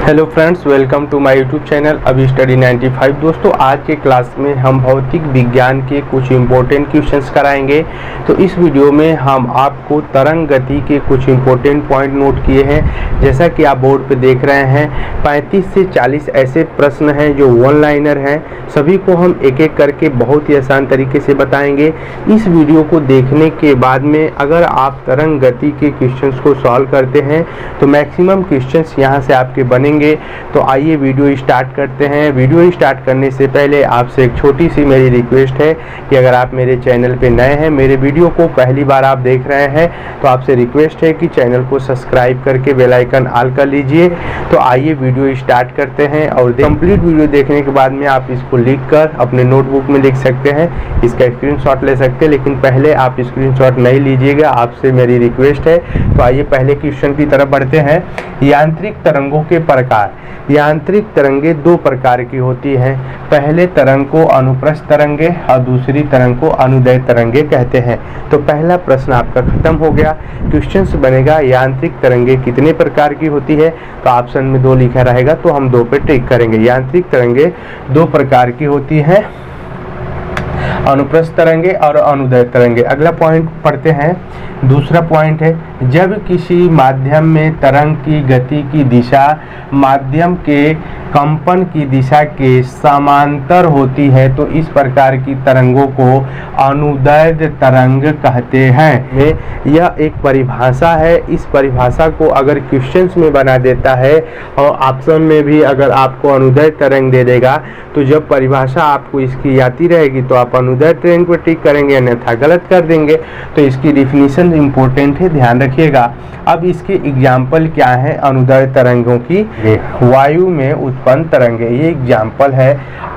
Hello friends, welcome to my YouTube channel Abhi study 95। दोस्तों, आज के क्लास में हम भौतिक विज्ञान के कुछ इम्पोर्टेंट क्वेश्चंस कराएंगे। तो इस वीडियो में हम आपको तरंग गति के कुछ इम्पोर्टेंट पॉइंट नोट किए हैं। जैसा कि आप बोर्ड पे देख रहे हैं, 35 से 40 ऐसे प्रश्न हैं जो वन लाइनर हैं। सभी को हम एक एक करके बहुत ही आसान तरीके से बताएंगे। इस वीडियो को देखने के बाद में अगर आप तरंग गति के क्वेश्चंस को सॉल्व करते हैं तो मैक्सिमम क्वेश्चंस यहाँ से आपके बनेंगे। तो आइए वीडियो स्टार्ट करते हैं। वीडियो स्टार्ट करने से पहले आपसे एक छोटी सी मेरी रिक्वेस्ट है कि अगर आप मेरे चैनल पे नए हैं, मेरे वीडियो को पहली बार आप देख रहे हैं, तो आपसे रिक्वेस्ट है कि चैनल को सब्सक्राइब करके बेल आइकन ऑल कर लीजिए। तो आइए वीडियो स्टार्ट करते हैं और कंप्लीट वीडियो देखने के बाद में आप इसको लिख कर अपने नोटबुक में लिख सकते हैं, इसका स्क्रीनशॉट ले सकते हैं। लेकिन पहले आप स्क्रीनशॉट नहीं लीजिएगा, आपसे मेरी रिक्वेस्ट है। तो आइए पहले क्वेश्चन की तरफ बढ़ते हैं। यांत्रिक तरंगों के प्रकार। यांत्रिक तरंगे दो प्रकार की होती हैं। पहले तरंग को अनुप्रस्थ तरंगे और दूसरी तरंग को अनुदैर्घ्य तरंगे कहते हैं। तो पहला प्रश्न आपका खत्म हो गया। क्वेश्चन बनेगा यांत्रिक तरंगे कितने प्रकार की होती है। तो ऑप्शन में 2 लिखा रहेगा, तो हम 2 पे टिक करेंगे। यांत्रिक तरंगे 2 प्रकार की होती हैं, अनुप्रस्थ तरंगे और अनुदैर्घ्य तरंगे। अगला पॉइंट पढ़ते हैं। दूसरा पॉइंट है, जब किसी माध्यम में तरंग की गति की दिशा माध्यम के कंपन की दिशा के समांतर होती है तो इस प्रकार की तरंगों को अनुदैर्घ्य तरंग कहते हैं। यह एक परिभाषा है। इस परिभाषा को अगर क्वेश्चंस में बना देता है और ऑप्शन में भी अगर आपको अनुदैर्घ्य तरंग दे देगा, तो जब परिभाषा आपको इसकी आती रहेगी तो आप अनुदैर्घ्य तरंग पर टिक करेंगे, अन्यथा गलत कर देंगे। तो इसकी डिफिनीशन इंपॉर्टेंट है, ध्यान रखिएगा। अब इसके एग्जाम्पल क्या है अनुदैर्घ्य तरंगों की। वायु में उत्पन्न तरंगे, ये एग्जाम्पल है।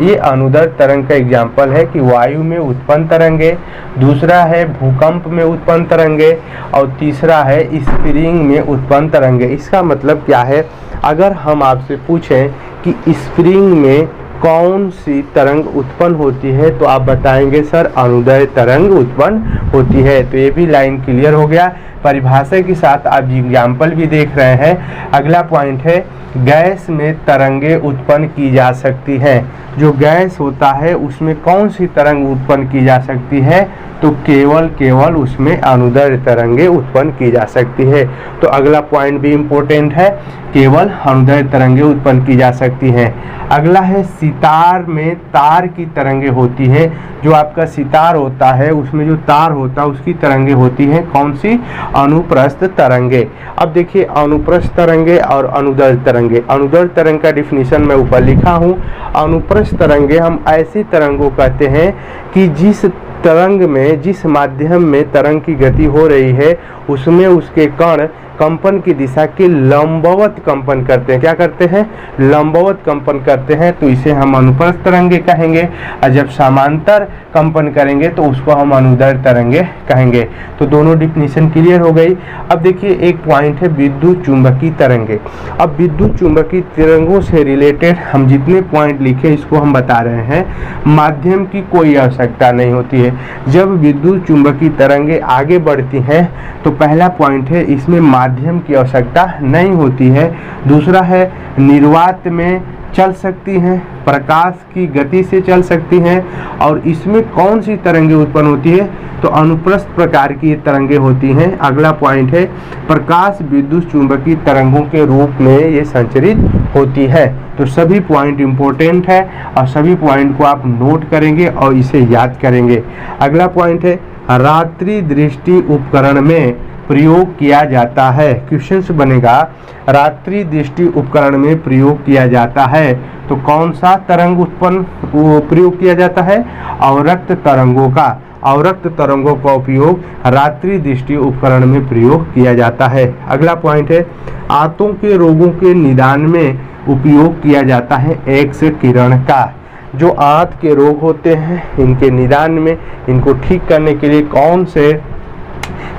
ये अनुदैर्घ्य तरंग का एग्जाम्पल है कि वायु में उत्पन्न तरंगे। दूसरा है भूकंप में उत्पन्न तरंगे और तीसरा है स्प्रिंग में उत्पन्न तरंगे। इसका मतलब क्या है, अगर हम आपसे पूछें कि स्प्रिंग में कौन सी तरंग उत्पन्न होती है तो आप बताएंगे सर अनुदैर्घ्य तरंग उत्पन्न होती है। तो ये भी लाइन क्लियर हो गया। परिभाषा के साथ आप एग्जाम्पल भी देख रहे हैं। अगला पॉइंट है, गैस में तरंगे उत्पन्न की जा सकती हैं। जो गैस होता है उसमें कौन सी तरंग उत्पन्न की जा सकती है, तो केवल उसमें अनुदैर्घ्य तरंगे उत्पन्न की जा सकती है। तो अगला पॉइंट भी इम्पोर्टेंट है, केवल अनुदैर्घ्य तरंगे उत्पन्न की जा सकती हैं। अगला है, सितार में तार की तरंगे होती है। जो आपका सितार होता है उसमें जो तार होता है उसकी तरंगे होती हैं, कौन सी, अनुप्रस्थ तरंगे। अब देखिए अनुप्रस्थ तरंगे और अनुदैर्घ्य तरंगे। अनुदैर्घ्य तरंग का डिफिनीशन मैं ऊपर लिखा हूँ। अनुप्रस्थ तरंगे हम ऐसी तरंगों कहते हैं कि जिस तरंग में, जिस माध्यम में तरंग की गति हो रही है उसमें उसके कण कंपन की दिशा के लंबवत कंपन करते हैं। क्या करते हैं, लंबवत कंपन करते हैं, तो इसे हम अनुप्रस्थ तरंगे कहेंगे। और जब समांतर कंपन करेंगे तो उसको हम अनुदैर्घ्य तरंगे कहेंगे। तो दोनों डिफिनीशन क्लियर हो गई। अब देखिए एक पॉइंट है विद्युत चुंबकीय तरंगे। अब विद्युत चुंबकीय तरंगों से रिलेटेड हम जितने पॉइंट लिखे इसको हम बता रहे हैं। माध्यम की कोई आवश्यकता नहीं होती है। जब विद्युत चुंबकीय तरंगे आगे बढ़ती हैं तो पहला पॉइंट है, इसमें माध्यम की आवश्यकता नहीं होती है। दूसरा है, निर्वात में चल सकती हैं, प्रकाश की गति से चल सकती हैं। और इसमें कौन सी तरंगे उत्पन्न होती है, तो अनुप्रस्थ प्रकार की तरंगे होती हैं। अगला पॉइंट है, प्रकाश विद्युत चुंबकीय तरंगों के रूप में ये संचरित होती है। तो सभी पॉइंट इंपॉर्टेंट है और सभी पॉइंट को आप नोट करेंगे और इसे याद करेंगे। अगला पॉइंट है, रात्रि दृष्टि उपकरण में प्रयोग किया जाता है। क्वेश्चन बनेगा, रात्रि दृष्टि उपकरण में प्रयोग किया जाता है तो कौन सा तरंग उत्पन्न प्रयोग किया जाता है, अवरक्त तरंगों का। अवरक्त तरंगों का उपयोग रात्रि दृष्टि उपकरण में प्रयोग किया जाता है। अगला पॉइंट है, आंतों के रोगों के निदान में उपयोग किया जाता है एक्स किरण का। जो आंत के रोग होते हैं इनके निदान में, इनको ठीक करने के लिए कौन से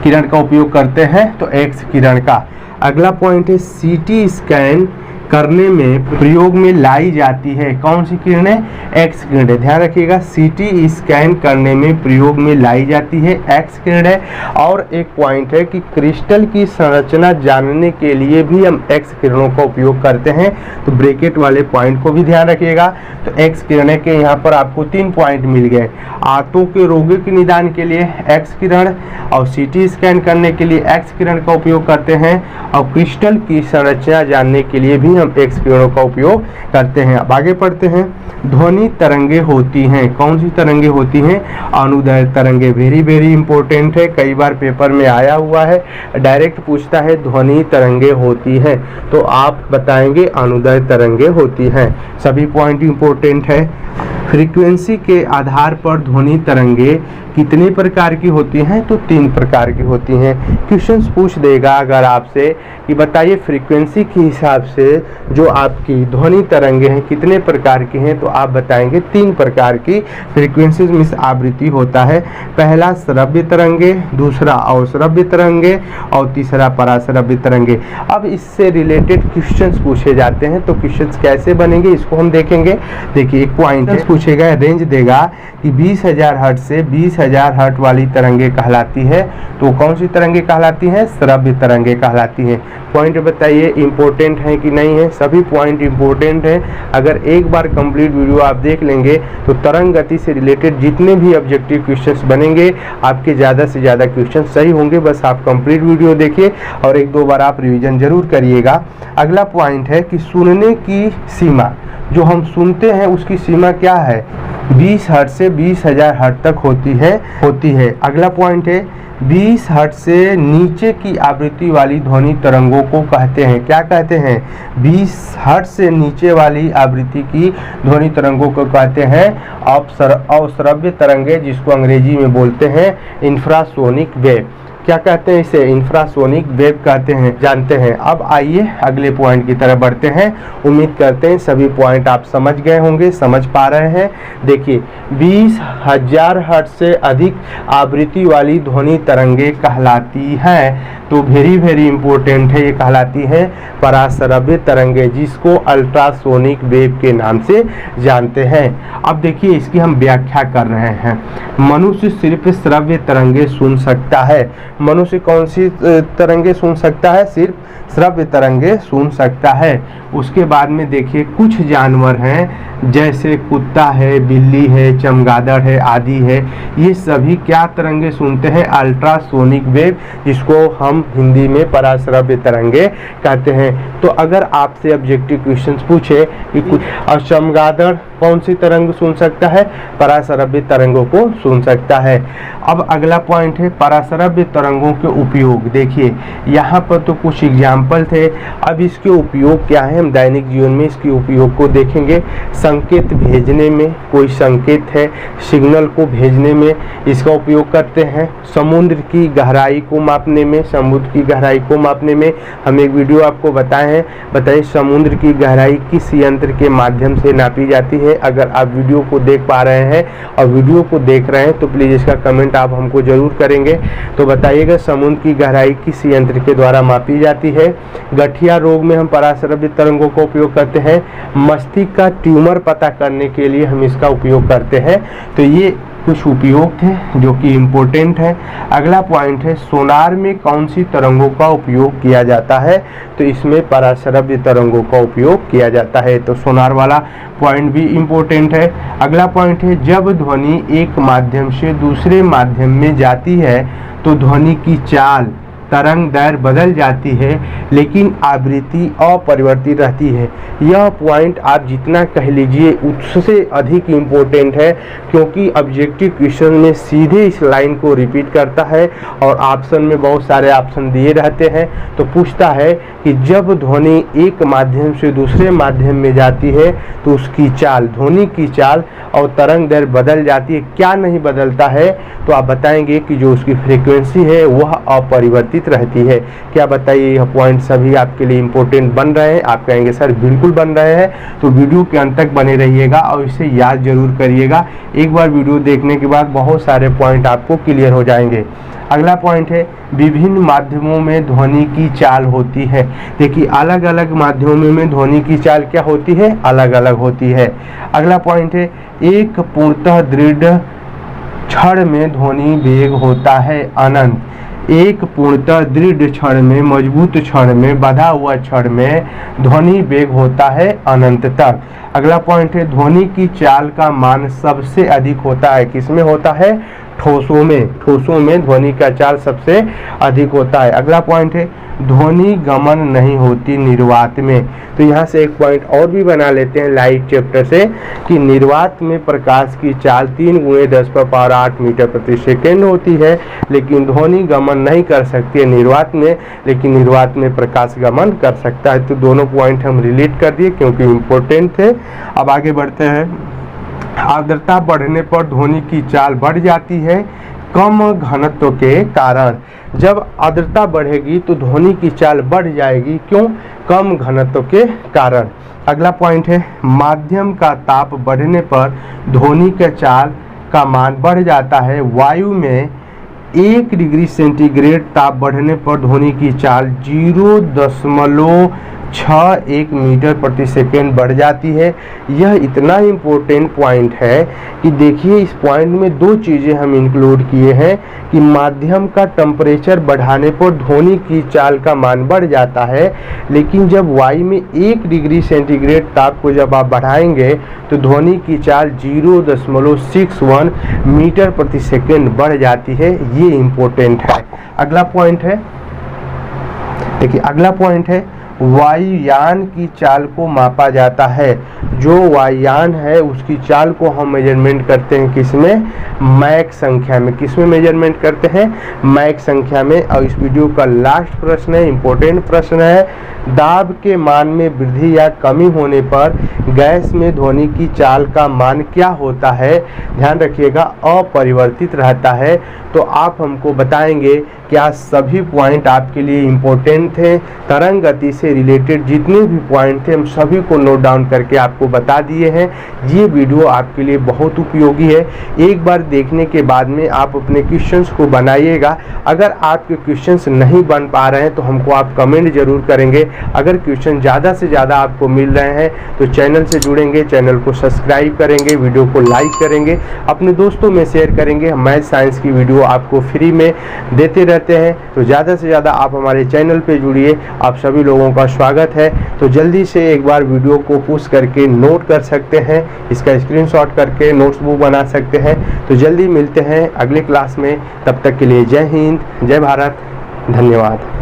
किरण का उपयोग करते हैं, तो एक्स किरण का। अगला पॉइंट है, सीटी स्कैन करने में प्रयोग में लाई जाती है। कौन सी किरणें? एक्स किरणें। ध्यान रखिएगा, सीटी स्कैन करने में प्रयोग में लाई जाती है एक्स किरणें। और एक पॉइंट है कि क्रिस्टल की संरचना जानने के लिए भी हम एक्स किरणों का उपयोग करते हैं, तो ब्रैकेट वाले पॉइंट को भी ध्यान रखिएगा। तो एक्स किरणें के यहाँ पर आपको 3 पॉइंट मिल गए। आंतों के रोगों के निदान के लिए एक्स किरण, और सीटी स्कैन करने के लिए एक्स किरण का उपयोग करते हैं, और क्रिस्टल की संरचना जानने के लिए भी हम एक्स किरणों का उपयोग करते हैं। अब आगे पढ़ते हैं। ध्वनि तरंगे होती हैं। कौन सी तरंगे होती हैं? अनुदैर्घ्य तरंगे। वेरी इंपॉर्टेंट है, कई बार पेपर में आया हुआ है, डायरेक्ट पूछता है ध्वनि तरंगे होती हैं, तो आप बताएंगे अनुदैर्घ्य तरंगे होती हैं। सभी पॉइंट इंपॉर्टेंट है। फ्रीक्वेंसी के आधार पर ध्वनि तरंगे कितने प्रकार की होती हैं? तो 3 प्रकार की होती हैं। क्वेश्चंस पूछ देगा अगर आपसे कि बताइए फ्रीक्वेंसी के हिसाब से जो आपकी ध्वनि तरंगे हैं कितने प्रकार की हैं, तो आप बताएंगे 3 प्रकार की फ्रीक्वेंसी में आवृत्ति होता है। पहला श्रव्य तरंगे, दूसरा अश्रव्य तरंगे, और तीसरा पराश्रव्य तरंगे। अब इससे रिलेटेड क्वेश्चंस पूछे जाते हैं, तो क्वेश्चंस कैसे बनेंगे इसको हम देखेंगे। देखिए, एक पॉइंट पूछेगा, रेंज देगा कि 20,000 हर्ट्ज से 20,000 हर्ट्ज वाली तरंगे कहलाती है, तो कौन सी तरंगे कहलाती हैं? श्रव्य तरंगे कहलाती हैं। पॉइंट बताइए इंपॉर्टेंट है कि नहीं है? सभी पॉइंट इंपॉर्टेंट है। अगर एक बार कंप्लीट वीडियो आप देख लेंगे तो तरंग गति से रिलेटेड जितने भी ऑब्जेक्टिव क्वेश्चंस बनेंगे आपके ज़्यादा से ज़्यादा क्वेश्चन सही होंगे। बस आप कंप्लीट वीडियो देखिए और 1-2 बार आप रिवीजन जरूर करिएगा। अगला पॉइंट है कि सुनने की सीमा, जो हम सुनते हैं उसकी सीमा क्या है? 20 हर्ट्ज से 20,000 हर्ट्ज तक होती है। अगला पॉइंट है 20 हर्ट्ज से नीचे की आवृत्ति वाली ध्वनि तरंगों को कहते हैं। क्या कहते हैं? 20 हर्ट्ज से नीचे वाली आवृत्ति की ध्वनि तरंगों को कहते हैं अश्रव्य तरंगे, जिसको अंग्रेजी में बोलते हैं इंफ्रासोनिक वेव। क्या कहते हैं इसे? इंफ्रासोनिक वेव कहते हैं, जानते हैं। अब आइए अगले पॉइंट की तरफ बढ़ते हैं। उम्मीद करते हैं सभी पॉइंट आप समझ गए होंगे, समझ पा रहे हैं। देखिए, 20,000 हर्ट्ज से अधिक आवृत्ति वाली ध्वनि तरंगे कहलाती हैं, तो वेरी इंपॉर्टेंट है, ये कहलाती है पराश्रव्य तरंगे, जिसको अल्ट्रासोनिक वेव के नाम से जानते हैं। अब देखिए, इसकी हम व्याख्या कर रहे हैं। मनुष्य सिर्फ श्रव्य तरंगे सुन सकता है। मनुष्य कौन सी तरंगे सुन सकता है? सिर्फ श्रव्य तरंगे सुन सकता है। उसके बाद में देखिए, कुछ जानवर हैं जैसे कुत्ता है, बिल्ली है, चमगादड़ है आदि है, ये सभी क्या तरंगे सुनते हैं? अल्ट्रासोनिक वेव, जिसको हम हिंदी में पराश्रव्य तरंगे कहते हैं। तो अगर आपसे ऑब्जेक्टिव क्वेश्चंस पूछे कि कुछ और चमगादड़ कौन सी तरंग सुन सकता है? पराश्रव्य तरंगों को सुन सकता है। अब अगला पॉइंट है पराश्रव्य तरंगों के उपयोग। देखिए, यहाँ पर तो कुछ एग्जाम्पल थे, अब इसके उपयोग क्या है हम दैनिक जीवन में इसके उपयोग को देखेंगे। संकेत भेजने में, कोई संकेत है, सिग्नल को भेजने में इसका उपयोग करते हैं। समुद्र की गहराई को मापने में, समुद्र की गहराई को मापने में हम एक वीडियो आपको बताइए समुद्र की गहराई किस यंत्र के माध्यम से नापी जाती है। अगर आप वीडियो को देख पा रहे हैं और वीडियो को देख रहे हैं तो प्लीज़ इसका कमेंट आप हमको जरूर करेंगे। तो बताइएगा समुद्र की गहराई किस यंत्र के द्वारा मापी जाती है। गठिया रोग में हम पराश्रव्य तरंगों का उपयोग करते हैं। मस्तिष्क का ट्यूमर पता करने के लिए हम इसका उपयोग करते हैं। तो ये कुछ उपयोग थे जो कि इम्पोर्टेंट है। अगला पॉइंट है सोनार में कौन सी तरंगों का उपयोग किया जाता है? तो इसमें पराश्रव्य तरंगों का उपयोग किया जाता है। तो सोनार वाला पॉइंट भी इम्पोर्टेंट है। अगला पॉइंट है जब ध्वनि एक माध्यम से दूसरे माध्यम में जाती है तो ध्वनि की चाल, तरंग दैर्घ्य बदल जाती है लेकिन आवृत्ति अपरिवर्तित रहती है। यह पॉइंट आप जितना कह लीजिए उससे अधिक इम्पोर्टेंट है, क्योंकि ऑब्जेक्टिव क्वेश्चन में सीधे इस लाइन को रिपीट करता है और ऑप्शन में बहुत सारे ऑप्शन दिए रहते हैं। तो पूछता है कि जब ध्वनि एक माध्यम से दूसरे माध्यम में जाती है तो उसकी चाल, ध्वनि की चाल और तरंग दैर्घ्य बदल जाती है। क्या नहीं बदलता है? तो आप बताएंगे कि जो उसकी फ्रीक्वेंसी है वह अपरिवर्तित रहती है। क्या बताइए, यह पॉइंट सभी आपके लिए इंपॉर्टेंट बन रहे हैं? आप कहेंगे सर बिल्कुल बन रहे हैं। तो वीडियो के अंत तक बने रहिएगा और इसे याद जरूर करिएगा। एक बार वीडियो देखने के बाद बहुत सारे पॉइंट आपको क्लियर हो जाएंगे। अगला पॉइंट है विभिन्न माध्यमों में ध्वनि की चाल होती है। देखिए अलग अलग माध्यमों में ध्वनि की चाल क्या होती है, अलग अलग होती है। अगला पॉइंट है एक पूर्णतः दृढ़ क्षण में ध्वनि वेग होता है अनंत। एक पूर्णतः दृढ़ क्षण में, मजबूत क्षण में, बंधा हुआ क्षण में ध्वनि वेग होता है अनंत तक। अगला पॉइंट है ध्वनि की चाल का मान सबसे अधिक होता है, किसमें होता है, ठोसों में। ठोसों में ध्वनि का चाल सबसे अधिक होता है। अगला पॉइंट है ध्वनि गमन नहीं होती निर्वात में। तो यहाँ से एक पॉइंट और भी बना लेते हैं लाइट चैप्टर से कि निर्वात में प्रकाश की चाल 3 × 10⁸ मीटर प्रति सेकेंड होती है, लेकिन ध्वनि गमन नहीं कर सकती है निर्वात में, लेकिन निर्वात में प्रकाश गमन कर सकता है। तो दोनों पॉइंट हम रिलेट कर दिए क्योंकि इम्पोर्टेंट थे। अब आगे बढ़ते हैं। आर्द्रता बढ़ने पर ध्वनि की चाल बढ़ जाती है कम घनत्व के कारण। जब आर्द्रता बढ़ेगी तो ध्वनि की चाल बढ़ जाएगी, क्यों, कम घनत्व के कारण। अगला पॉइंट है माध्यम का ताप बढ़ने पर ध्वनि के चाल का मान बढ़ जाता है। वायु में 1 डिग्री सेंटीग्रेड ताप बढ़ने पर ध्वनि की चाल 0.61 मीटर प्रति सेकेंड बढ़ जाती है। यह इतना इम्पोर्टेंट पॉइंट है कि देखिए इस पॉइंट में 2 चीज़ें हम इंक्लूड किए हैं कि माध्यम का टेम्परेचर बढ़ाने पर ध्वनि की चाल का मान बढ़ जाता है, लेकिन जब वायु में 1 डिग्री सेंटीग्रेड ताप को जब आप बढ़ाएंगे तो ध्वनि की चाल 0.61 मीटर प्रति सेकेंड बढ़ जाती है। ये इम्पोर्टेंट है। अगला पॉइंट है, देखिए अगला पॉइंट है वायुयान की चाल को मापा जाता है। जो वायुयान है उसकी चाल को हम मेजरमेंट करते हैं किसमें, मैक संख्या में। किसमें मेजरमेंट करते हैं, मैक संख्या में। और इस वीडियो का लास्ट प्रश्न है, इम्पोर्टेंट प्रश्न है, दाब के मान में वृद्धि या कमी होने पर गैस में ध्वनि की चाल का मान क्या होता है। ध्यान रखिएगा अपरिवर्तित रहता है। तो आप हमको बताएंगे क्या सभी पॉइंट आपके लिए इम्पोर्टेंट थे। तरंग गति से रिलेटेड जितने भी पॉइंट थे हम सभी को नोट डाउन करके आपको बता दिए हैं। ये वीडियो आपके लिए बहुत उपयोगी है। एक बार देखने के बाद में आप अपने क्वेश्चंस को बनाइएगा। अगर आपके क्वेश्चंस नहीं बन पा रहे हैं तो हमको आप कमेंट जरूर करेंगे। अगर क्वेश्चन ज़्यादा से ज़्यादा आपको मिल रहे हैं तो चैनल से जुड़ेंगे, चैनल को सब्सक्राइब करेंगे, वीडियो को लाइक करेंगे, अपने दोस्तों में शेयर करेंगे। मैथ साइंस की वीडियो आपको फ्री में देते रहते हैं, तो ज़्यादा से ज़्यादा आप हमारे चैनल पे जुड़िए। आप सभी लोगों का स्वागत है। तो जल्दी से एक बार वीडियो को पुश करके नोट कर सकते हैं, इसका स्क्रीनशॉट करके नोट्स बुक बना सकते हैं। तो जल्दी मिलते हैं अगले क्लास में, तब तक के लिए जय हिंद, जय भारत, धन्यवाद।